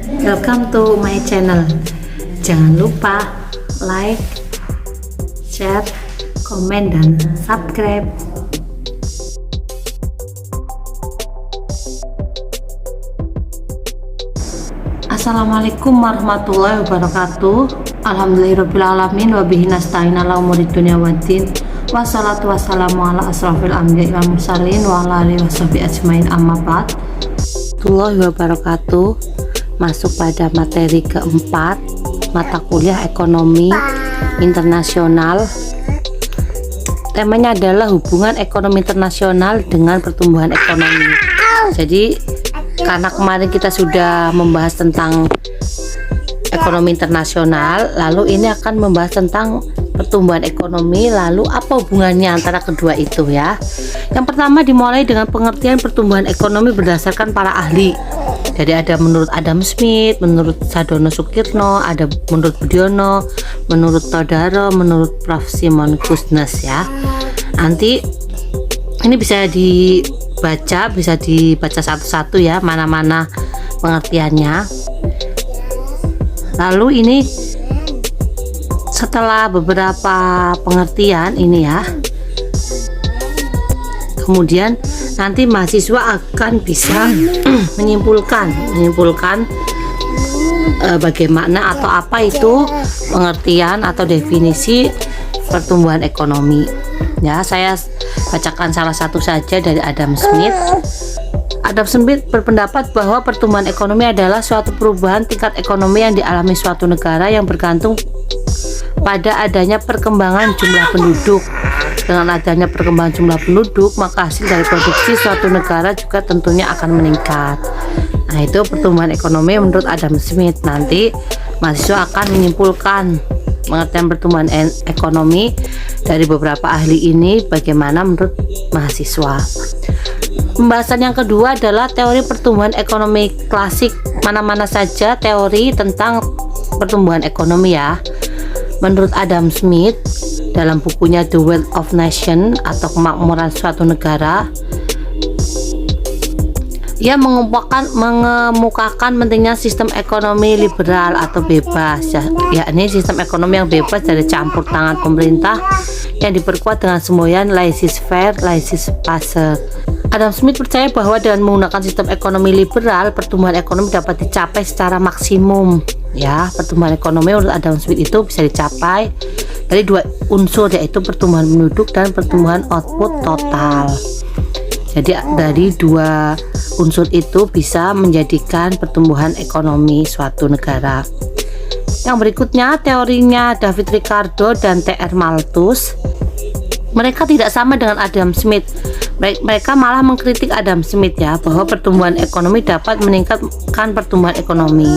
Welcome to my channel. Jangan lupa like, share, komen, dan subscribe. Assalamualaikum warahmatullahi wabarakatuh. Alhamdulillahirrabbilalamin. Wabihi nasta'in ala umuri dunya waddin. Wassalatu wassalamu ala asrafil anbiya'i wal mursalin wa ala alihi washabihi ajmain, amma ba'd. Warahmatullahi wabarakatuh. Masuk pada materi keempat, mata kuliah ekonomi internasional. Temanya adalah hubungan ekonomi internasional dengan pertumbuhan ekonomi. Jadi karena kemarin kita sudah membahas tentang ekonomi internasional, lalu ini akan membahas tentang pertumbuhan ekonomi. Lalu apa hubungannya antara kedua itu ya? Yang pertama dimulai dengan pengertian pertumbuhan ekonomi berdasarkan para ahli. Jadi ada menurut Adam Smith, menurut Sadono Sukirno, ada menurut Budiono, menurut Todaro, menurut Prof. Simon Kuznets ya. Nanti ini bisa dibaca satu-satu ya, mana-mana pengertiannya. Lalu ini setelah beberapa pengertian ini ya, kemudian nanti mahasiswa akan bisa menyimpulkan bagaimana atau apa itu pengertian atau definisi pertumbuhan ekonomi. Ya, saya bacakan salah satu saja dari Adam Smith. Adam Smith berpendapat bahwa pertumbuhan ekonomi adalah suatu perubahan tingkat ekonomi yang dialami suatu negara yang bergantung pada adanya perkembangan jumlah penduduk. Dengan adanya perkembangan jumlah penduduk, maka hasil dari produksi suatu negara juga tentunya akan meningkat. Nah, itu pertumbuhan ekonomi menurut Adam Smith. Nanti mahasiswa akan menyimpulkan pengertian pertumbuhan ekonomi dari beberapa ahli ini bagaimana menurut mahasiswa. Pembahasan yang kedua adalah teori pertumbuhan ekonomi klasik. Mana-mana saja teori tentang pertumbuhan ekonomi ya. Menurut Adam Smith dalam bukunya The Wealth of Nation atau kemakmuran suatu negara, ia mengemukakan pentingnya sistem ekonomi liberal atau bebas, yakni sistem ekonomi yang bebas dari campur tangan pemerintah yang diperkuat dengan semboyan laissez-faire, laissez-passer. Adam Smith percaya bahwa dengan menggunakan sistem ekonomi liberal, pertumbuhan ekonomi dapat dicapai secara maksimum. Ya, pertumbuhan ekonomi menurut Adam Smith itu bisa dicapai dari dua unsur, yaitu pertumbuhan penduduk dan pertumbuhan output total. Jadi dari dua unsur itu bisa menjadikan pertumbuhan ekonomi suatu negara. Yang berikutnya teorinya David Ricardo dan T.R. Malthus. Mereka tidak sama dengan Adam Smith. Mereka malah mengkritik Adam Smith ya, bahwa pertumbuhan ekonomi dapat meningkatkan pertumbuhan ekonomi.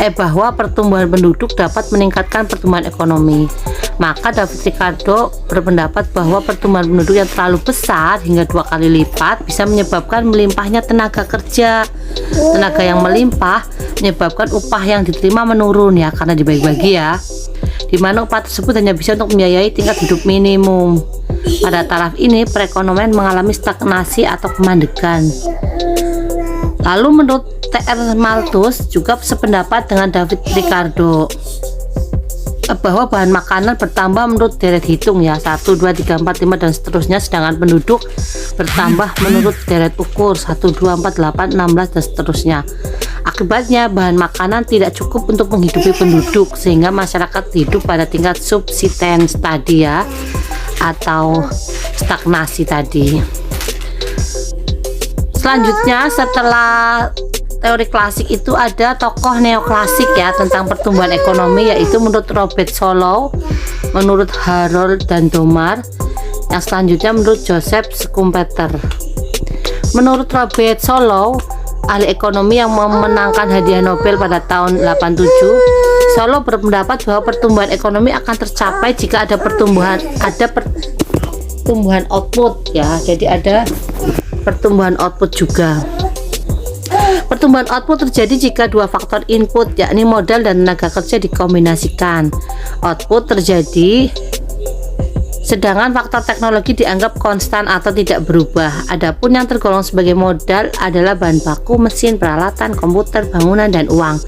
Bahwa pertumbuhan penduduk dapat meningkatkan pertumbuhan ekonomi. Maka David Ricardo berpendapat bahwa pertumbuhan penduduk yang terlalu besar hingga 2 kali lipat bisa menyebabkan melimpahnya tenaga kerja. Tenaga yang melimpah menyebabkan upah yang diterima menurun ya, karena dibagi-bagi ya, di mana upah tersebut hanya bisa untuk membiayai tingkat hidup minimum. Pada taraf ini perekonomian mengalami stagnasi atau kemandegan. Lalu menurut T.R. Malthus juga sependapat dengan David Ricardo bahwa bahan makanan bertambah menurut deret hitung ya, 1, 2, 3, 4, 5 dan seterusnya, sedangkan penduduk bertambah menurut deret ukur 1, 2, 4, 8, 16 dan seterusnya. Akibatnya bahan makanan tidak cukup untuk menghidupi penduduk, sehingga masyarakat hidup pada tingkat subsistens tadi ya, atau stagnasi tadi. Selanjutnya setelah teori klasik itu ada tokoh neoklasik ya tentang pertumbuhan ekonomi, yaitu menurut Robert Solow, menurut Harold dan Domar. Yang selanjutnya menurut Joseph Schumpeter. Menurut Robert Solow, ahli ekonomi yang memenangkan hadiah Nobel pada tahun 87, Solow berpendapat bahwa pertumbuhan ekonomi akan tercapai jika ada pertumbuhan output ya. Jadi ada pertumbuhan output juga. Pertumbuhan output terjadi jika dua faktor input, yakni modal dan tenaga kerja, dikombinasikan. Output terjadi Sedangkan faktor teknologi dianggap konstan atau tidak berubah. Adapun yang tergolong sebagai modal adalah bahan baku, mesin, peralatan, komputer, bangunan, dan uang.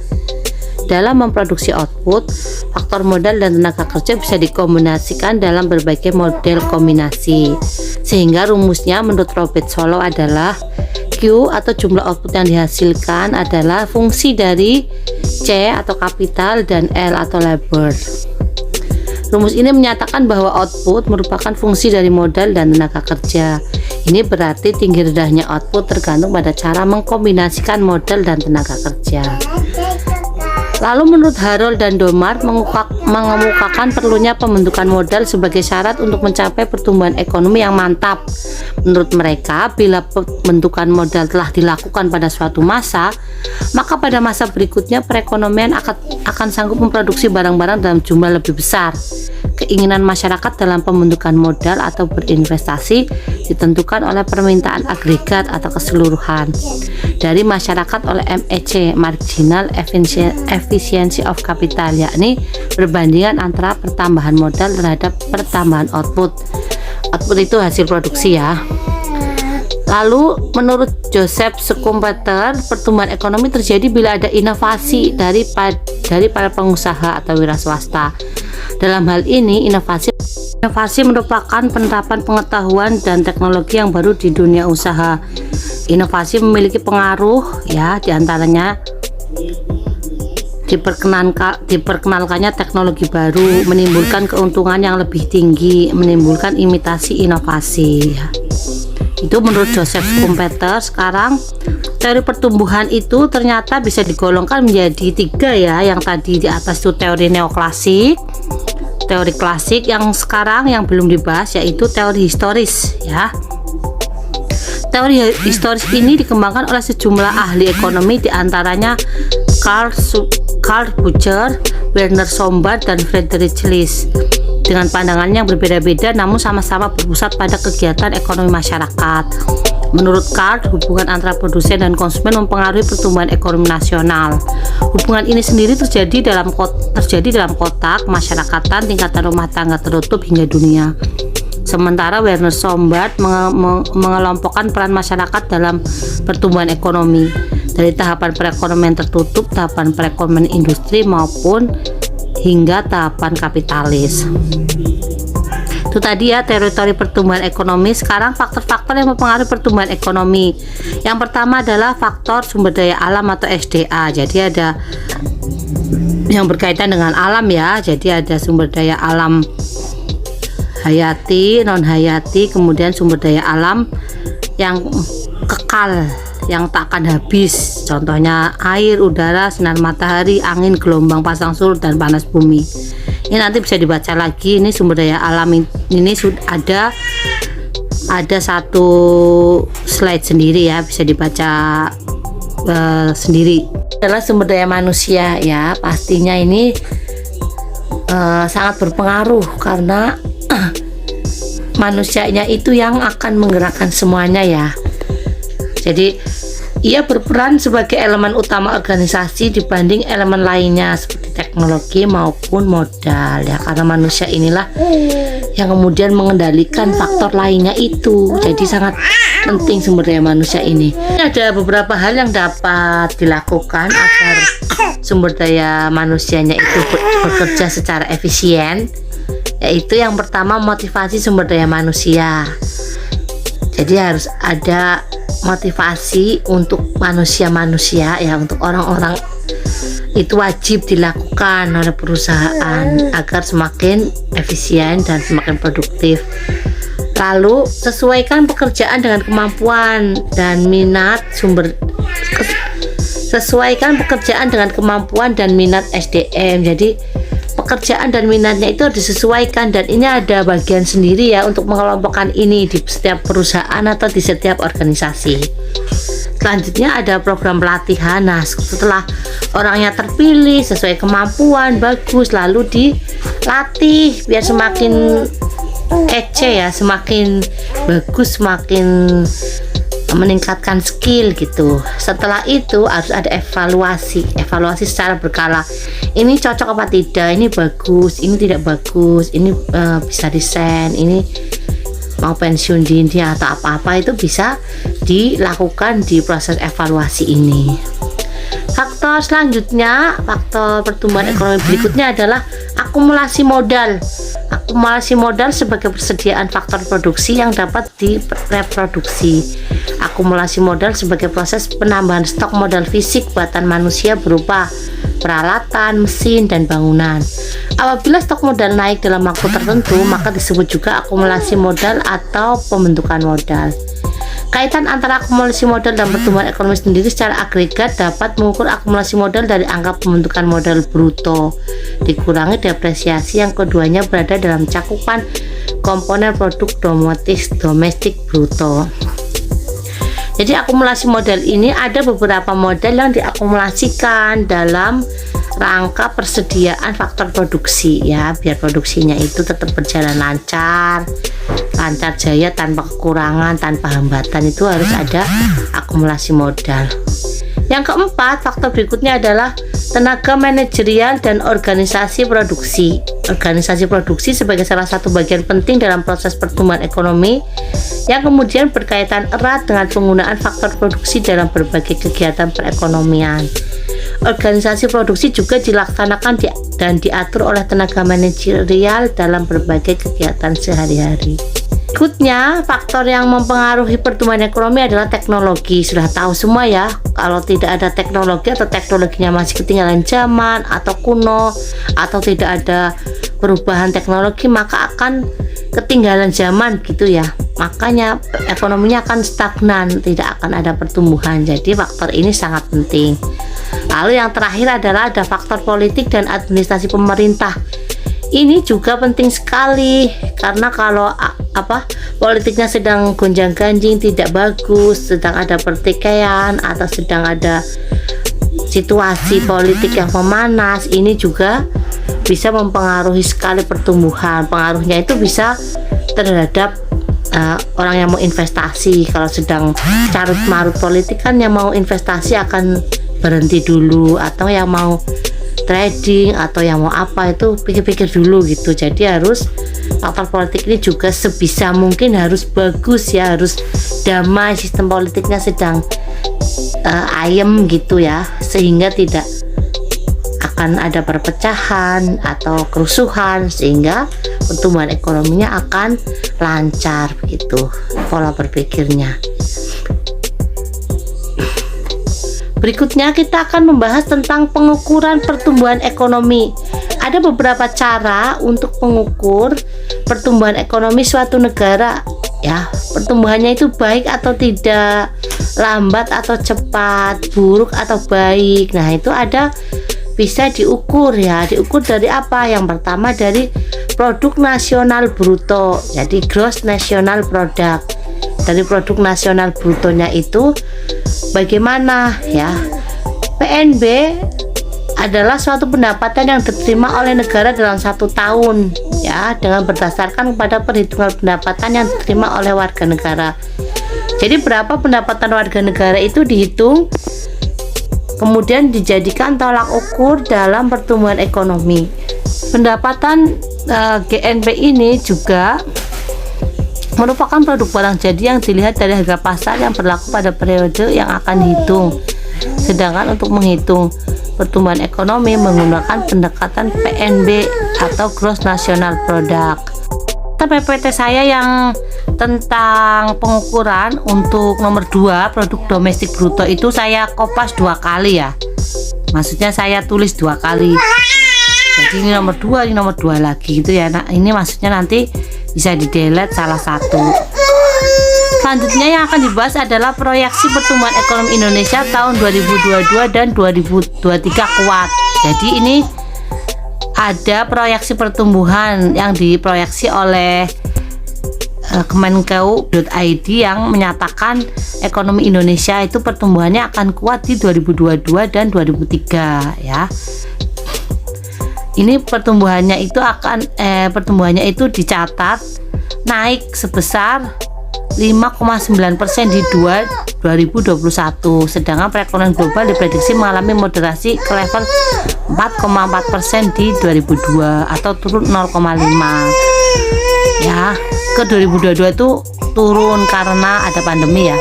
Dalam memproduksi output, faktor modal dan tenaga kerja bisa dikombinasikan dalam berbagai model kombinasi. Sehingga rumusnya menurut Robert Solow adalah Q atau jumlah output yang dihasilkan adalah fungsi dari C atau kapital dan L atau labor. Rumus ini menyatakan bahwa output merupakan fungsi dari modal dan tenaga kerja. Ini berarti tinggi rendahnya output tergantung pada cara mengkombinasikan modal dan tenaga kerja. Lalu menurut Harold dan Domart mengemukakan perlunya pembentukan modal sebagai syarat untuk mencapai pertumbuhan ekonomi yang mantap. Menurut mereka, bila pembentukan modal telah dilakukan pada suatu masa, maka pada masa berikutnya perekonomian akan sanggup memproduksi barang-barang dalam jumlah lebih besar. Keinginan masyarakat dalam pembentukan modal atau berinvestasi ditentukan oleh permintaan agregat atau keseluruhan dari masyarakat oleh MAC, Marginal Efficiency of Capital, yakni perbandingan antara pertambahan modal terhadap pertambahan output. Output itu hasil produksi ya. Lalu menurut Joseph Schumpeter, pertumbuhan ekonomi terjadi bila ada inovasi dari para pengusaha atau wira swasta. Dalam hal ini, inovasi merupakan penerapan pengetahuan dan teknologi yang baru di dunia usaha. Inovasi memiliki pengaruh ya, diantaranya diperkenalkannya teknologi baru, menimbulkan keuntungan yang lebih tinggi, menimbulkan imitasi inovasi ya. Itu menurut Joseph Schumpeter. Sekarang teori pertumbuhan itu ternyata bisa digolongkan menjadi 3 ya. Yang tadi di atas itu teori neoklasik, teori klasik, yang sekarang yang belum dibahas yaitu teori historis ya. Teori historis ini dikembangkan oleh sejumlah ahli ekonomi, diantaranya Karl Bucher, Werner Sombart, dan Friedrich List. Dengan pandangan yang berbeda-beda namun sama-sama berpusat pada kegiatan ekonomi masyarakat. Menurut Karl, hubungan antara produsen dan konsumen mempengaruhi pertumbuhan ekonomi nasional. Hubungan ini sendiri terjadi dalam kotak, masyarakatan, tingkatan rumah tangga tertutup hingga dunia. Sementara Werner Sombart mengelompokkan peran masyarakat dalam pertumbuhan ekonomi dari tahapan perekonomian tertutup, tahapan perekonomian industri maupun hingga tahapan kapitalis. Itu tadi ya teori pertumbuhan ekonomi. Sekarang faktor-faktor yang mempengaruhi pertumbuhan ekonomi. Yang pertama adalah faktor sumber daya alam atau SDA. Jadi ada yang berkaitan dengan alam ya. Jadi ada sumber daya alam hayati, non hayati, kemudian sumber daya alam yang kekal, yang tak akan habis. Contohnya air, udara, sinar matahari, angin, gelombang pasang surut, dan panas bumi. Ini nanti bisa dibaca lagi. Ini sumber daya alam ini sudah ada satu slide sendiri ya, bisa dibaca sendiri. Adalah sumber daya manusia ya, pastinya ini sangat berpengaruh karena manusianya itu yang akan menggerakkan semuanya ya. Jadi ia berperan sebagai elemen utama organisasi dibanding elemen lainnya seperti teknologi maupun modal ya, karena manusia inilah yang kemudian mengendalikan faktor lainnya itu. Jadi sangat penting sumber daya manusia ini. Ada beberapa hal yang dapat dilakukan agar sumber daya manusianya itu bekerja secara efisien, yaitu yang pertama motivasi sumber daya manusia. Jadi harus ada motivasi untuk manusia ya, untuk orang-orang itu wajib dilakukan oleh perusahaan agar semakin efisien dan semakin produktif. Lalu sesuaikan pekerjaan dengan kemampuan dan minat SDM. Jadi pekerjaan dan minatnya itu disesuaikan, dan ini ada bagian sendiri ya untuk mengelompokkan ini di setiap perusahaan atau di setiap organisasi. Selanjutnya ada program pelatihan. Nah, setelah orangnya terpilih sesuai kemampuan bagus, lalu dilatih biar semakin kece ya, semakin bagus, semakin meningkatkan skill gitu. Setelah itu harus ada evaluasi secara berkala. Ini cocok apa tidak, ini bagus, ini tidak bagus, ini bisa desain, ini mau pensiun dini atau apa-apa, itu bisa dilakukan di proses evaluasi ini. Faktor selanjutnya, faktor pertumbuhan ekonomi berikutnya adalah akumulasi modal. Akumulasi modal sebagai persediaan faktor produksi yang dapat direproduksi. Akumulasi modal sebagai proses penambahan stok modal fisik buatan manusia berupa peralatan, mesin, dan bangunan. Apabila stok modal naik dalam waktu tertentu, maka disebut juga akumulasi modal atau pembentukan modal. Kaitan antara akumulasi modal dan pertumbuhan ekonomi sendiri secara agregat dapat mengukur akumulasi modal dari angka pembentukan modal bruto dikurangi depresiasi yang keduanya berada dalam cakupan komponen produk domestik bruto. Jadi akumulasi modal ini ada beberapa modal yang diakumulasikan dalam rangka persediaan faktor produksi ya, biar produksinya itu tetap berjalan lancar jaya tanpa kekurangan, tanpa hambatan. Itu harus ada akumulasi modal. Yang keempat, faktor berikutnya adalah tenaga manajerial dan organisasi produksi. Organisasi produksi sebagai salah satu bagian penting dalam proses pertumbuhan ekonomi yang kemudian berkaitan erat dengan penggunaan faktor produksi dalam berbagai kegiatan perekonomian. Organisasi produksi juga dilaksanakan dan diatur oleh tenaga manajerial dalam berbagai kegiatan sehari-hari. Berikutnya, faktor yang mempengaruhi pertumbuhan ekonomi adalah teknologi. Sudah tahu semua ya, kalau tidak ada teknologi atau teknologinya masih ketinggalan zaman atau kuno atau tidak ada perubahan teknologi, maka akan ketinggalan zaman gitu ya. Makanya ekonominya akan stagnan, tidak akan ada pertumbuhan. Jadi faktor ini sangat penting. Lalu yang terakhir adalah ada faktor politik dan administrasi pemerintah. Ini juga penting sekali karena kalau politiknya sedang gonjang-ganjing, tidak bagus, sedang ada pertikaian atau sedang ada situasi politik yang memanas, ini juga bisa mempengaruhi sekali pertumbuhan. Pengaruhnya itu bisa terhadap orang yang mau investasi. Kalau sedang carut marut politik kan yang mau investasi akan berhenti dulu, atau yang mau trading atau yang mau apa itu pikir-pikir dulu gitu. Jadi harus faktor politik ini juga sebisa mungkin harus bagus ya, harus damai, sistem politiknya sedang ayem gitu ya, sehingga tidak akan ada perpecahan atau kerusuhan, sehingga pertumbuhan ekonominya akan lancar begitu pola berpikirnya. Berikutnya kita akan membahas tentang pengukuran pertumbuhan ekonomi. Ada beberapa cara untuk mengukur pertumbuhan ekonomi suatu negara ya. Pertumbuhannya itu baik atau tidak, lambat atau cepat, buruk atau baik. Nah, itu ada bisa diukur ya. Diukur dari apa? Yang pertama dari produk nasional bruto. Jadi gross national product. Dari produk nasional brutonya itu bagaimana ya? PNB adalah suatu pendapatan yang diterima oleh negara dalam satu tahun ya, dengan berdasarkan kepada perhitungan pendapatan yang diterima oleh warga negara. Jadi berapa pendapatan warga negara itu dihitung, kemudian dijadikan tolak ukur dalam pertumbuhan ekonomi. Pendapatan GNP ini juga merupakan produk barang jadi yang dilihat dari harga pasar yang berlaku pada periode yang akan dihitung. Sedangkan untuk menghitung pertumbuhan ekonomi menggunakan pendekatan PNB atau Gross National Product. PPT saya yang tentang pengukuran untuk nomor 2 produk domestik bruto itu saya kopas 2 kali ya. Maksudnya saya tulis 2 kali. Jadi ini nomor 2, ini nomor 2 lagi gitu ya. Nah, ini maksudnya nanti bisa di delete salah satu. Selanjutnya yang akan dibahas adalah proyeksi pertumbuhan ekonomi Indonesia tahun 2022 dan 2023 kuat. Jadi ini ada proyeksi pertumbuhan yang diproyeksi oleh Kemenkeu.id yang menyatakan ekonomi Indonesia itu pertumbuhannya akan kuat di 2022 dan 2003 ya. Ini pertumbuhannya itu dicatat naik sebesar 5,9% di 2021, sedangkan perekonomian global diprediksi mengalami moderasi ke level 4,4% di 2002 atau turun 0,5 ya. Ke 2022 itu turun karena ada pandemi ya,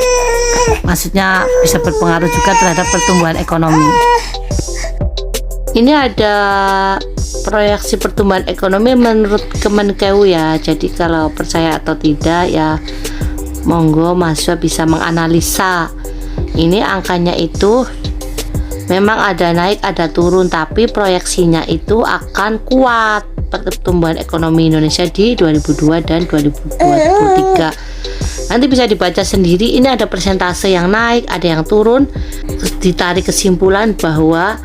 maksudnya bisa berpengaruh juga terhadap pertumbuhan ekonomi. Ini ada proyeksi pertumbuhan ekonomi menurut Kemenkeu ya, jadi kalau percaya atau tidak ya monggo mahasiswa bisa menganalisa. Ini angkanya itu memang ada naik ada turun, tapi proyeksinya itu akan kuat pertumbuhan ekonomi Indonesia di 2002 dan 2023. Nanti bisa dibaca sendiri, ini ada persentase yang naik ada yang turun, terus ditarik kesimpulan bahwa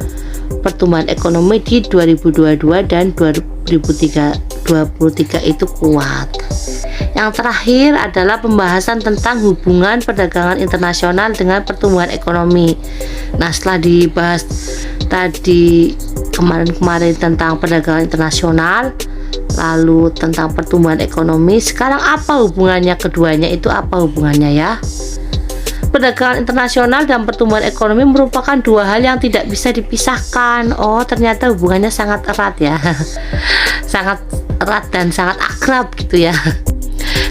pertumbuhan ekonomi di 2022 dan 2023 itu kuat. Yang terakhir adalah pembahasan tentang hubungan perdagangan internasional dengan pertumbuhan ekonomi. Nah, setelah dibahas tadi kemarin tentang perdagangan internasional, lalu tentang pertumbuhan ekonomi, sekarang apa hubungannya keduanya itu, apa hubungannya ya? Perdagangan internasional dan pertumbuhan ekonomi merupakan dua hal yang tidak bisa dipisahkan. Oh, ternyata hubungannya sangat erat ya. Sangat erat dan sangat akrab gitu ya.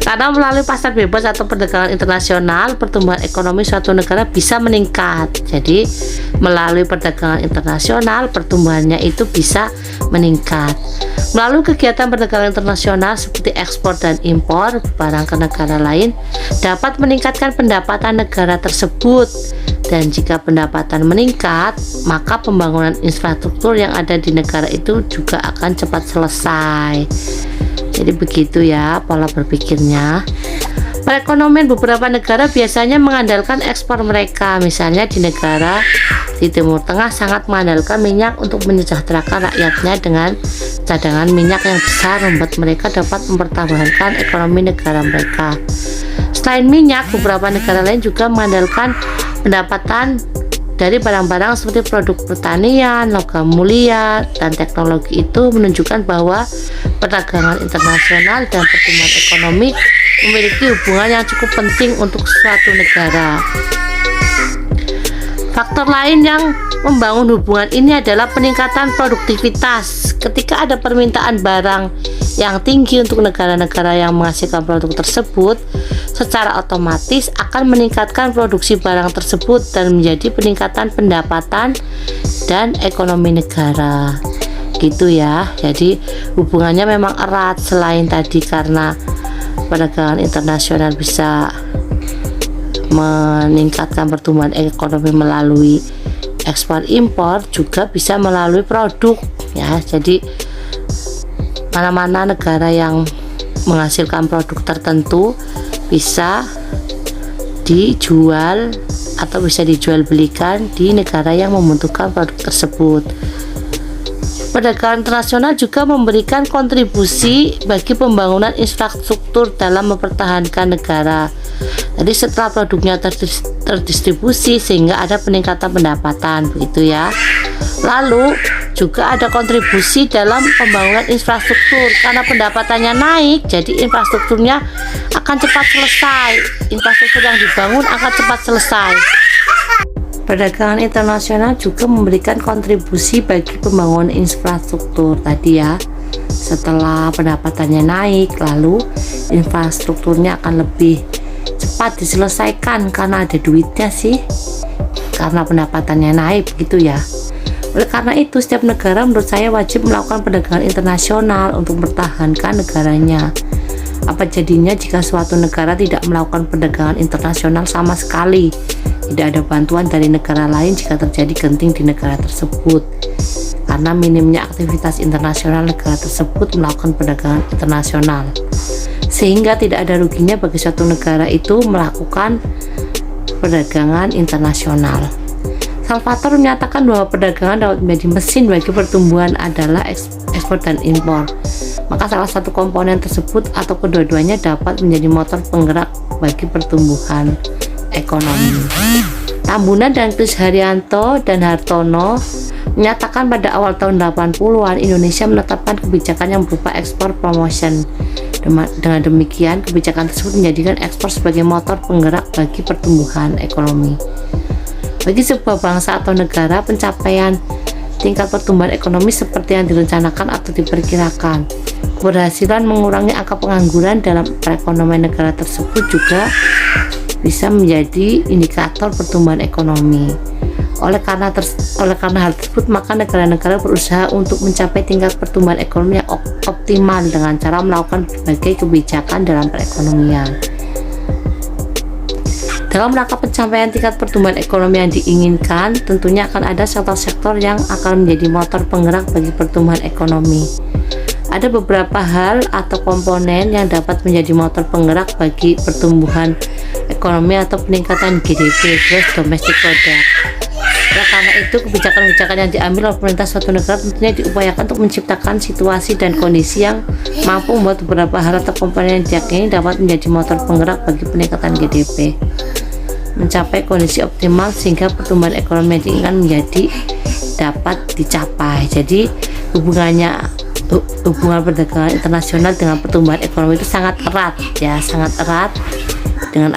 Karena melalui pasar bebas atau perdagangan internasional, pertumbuhan ekonomi suatu negara bisa meningkat. Jadi, melalui perdagangan internasional, pertumbuhannya itu bisa meningkat. Melalui kegiatan perdagangan internasional seperti ekspor dan impor barang ke negara lain, dapat meningkatkan pendapatan negara tersebut. Dan jika pendapatan meningkat, maka pembangunan infrastruktur yang ada di negara itu juga akan cepat selesai. Jadi begitu ya pola berpikirnya. Perekonomian beberapa negara biasanya mengandalkan ekspor mereka. Misalnya di negara di Timur Tengah sangat mengandalkan minyak untuk menyejahterakan rakyatnya dengan cadangan minyak yang besar, membuat mereka dapat mempertahankan ekonomi negara mereka. Selain minyak, beberapa negara lain juga mengandalkan pendapatan dari barang-barang seperti produk pertanian, logam mulia, dan teknologi. Itu menunjukkan bahwa perdagangan internasional dan pertumbuhan ekonomi memiliki hubungan yang cukup penting untuk suatu negara. Faktor lain yang membangun hubungan ini adalah peningkatan produktivitas. Ketika ada permintaan barang yang tinggi untuk negara-negara yang menghasilkan produk tersebut, secara otomatis akan meningkatkan produksi barang tersebut dan menjadi peningkatan pendapatan dan ekonomi negara. Gitu ya. Jadi hubungannya memang erat. Selain tadi karena perdagangan internasional bisa meningkatkan pertumbuhan ekonomi melalui ekspor impor, juga bisa melalui produk ya. Jadi mana-mana negara yang menghasilkan produk tertentu bisa dijual atau bisa dijual belikan di negara yang membutuhkan produk tersebut. Perdagangan internasional juga memberikan kontribusi bagi pembangunan infrastruktur dalam mempertahankan negara. Jadi setelah produknya terdistribusi sehingga ada peningkatan pendapatan, begitu ya. Lalu juga ada kontribusi dalam pembangunan infrastruktur, karena pendapatannya naik, jadi infrastrukturnya akan cepat selesai. Infrastruktur yang dibangun akan cepat selesai. Perdagangan internasional juga memberikan kontribusi bagi pembangunan infrastruktur tadi ya. Setelah pendapatannya naik, lalu infrastrukturnya akan lebih cepat diselesaikan karena ada duitnya sih, karena pendapatannya naik begitu ya. Oleh karena itu, setiap negara menurut saya wajib melakukan perdagangan internasional untuk mempertahankan negaranya. Apa jadinya jika suatu negara tidak melakukan perdagangan internasional sama sekali? Tidak ada bantuan dari negara lain jika terjadi genting di negara tersebut. Karena minimnya aktivitas internasional negara tersebut melakukan perdagangan internasional. Sehingga tidak ada ruginya bagi suatu negara itu melakukan perdagangan internasional. Salvatore menyatakan bahwa perdagangan dapat menjadi mesin bagi pertumbuhan adalah ekspor dan impor. Maka salah satu komponen tersebut atau kedua-duanya dapat menjadi motor penggerak bagi pertumbuhan ekonomi. Tambunan dan Kris Haryanto dan Hartono menyatakan pada awal tahun 80-an Indonesia menetapkan kebijakan yang berupa ekspor promotion. Dengan demikian, kebijakan tersebut menjadikan ekspor sebagai motor penggerak bagi pertumbuhan ekonomi. Bagi sebuah bangsa atau negara, pencapaian tingkat pertumbuhan ekonomi seperti yang direncanakan atau diperkirakan, keberhasilan mengurangi angka pengangguran dalam perekonomian negara tersebut juga bisa menjadi indikator pertumbuhan ekonomi. Oleh karena hal tersebut, maka negara-negara berusaha untuk mencapai tingkat pertumbuhan ekonomi yang optimal dengan cara melakukan berbagai kebijakan dalam perekonomian. Dalam rangka pencapaian tingkat pertumbuhan ekonomi yang diinginkan, tentunya akan ada sektor-sektor yang akan menjadi motor penggerak bagi pertumbuhan ekonomi. Ada beberapa hal atau komponen yang dapat menjadi motor penggerak bagi pertumbuhan ekonomi atau peningkatan GDP (Gross Domestic Product). Karena itu, kebijakan-kebijakan yang diambil oleh pemerintah suatu negara tentunya diupayakan untuk menciptakan situasi dan kondisi yang mampu membuat beberapa hal atau komponen yang diyakini dapat menjadi motor penggerak bagi peningkatan GDP mencapai kondisi optimal sehingga pertumbuhan ekonomi yang diinginkan menjadi dapat dicapai. Jadi hubungan perdagangan internasional dengan pertumbuhan ekonomi itu sangat erat ya, sangat erat. Dengan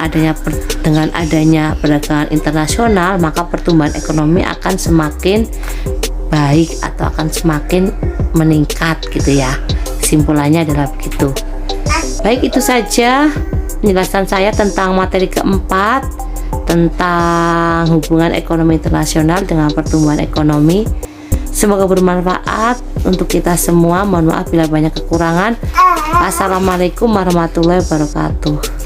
adanya perdagangan internasional, maka pertumbuhan ekonomi akan semakin baik atau akan semakin meningkat gitu ya. Kesimpulannya adalah begitu. Baik, itu saja penjelasan saya tentang materi keempat, tentang hubungan ekonomi internasional dengan pertumbuhan ekonomi. Semoga bermanfaat untuk kita semua. Mohon maaf bila banyak kekurangan. Assalamualaikum warahmatullahi wabarakatuh.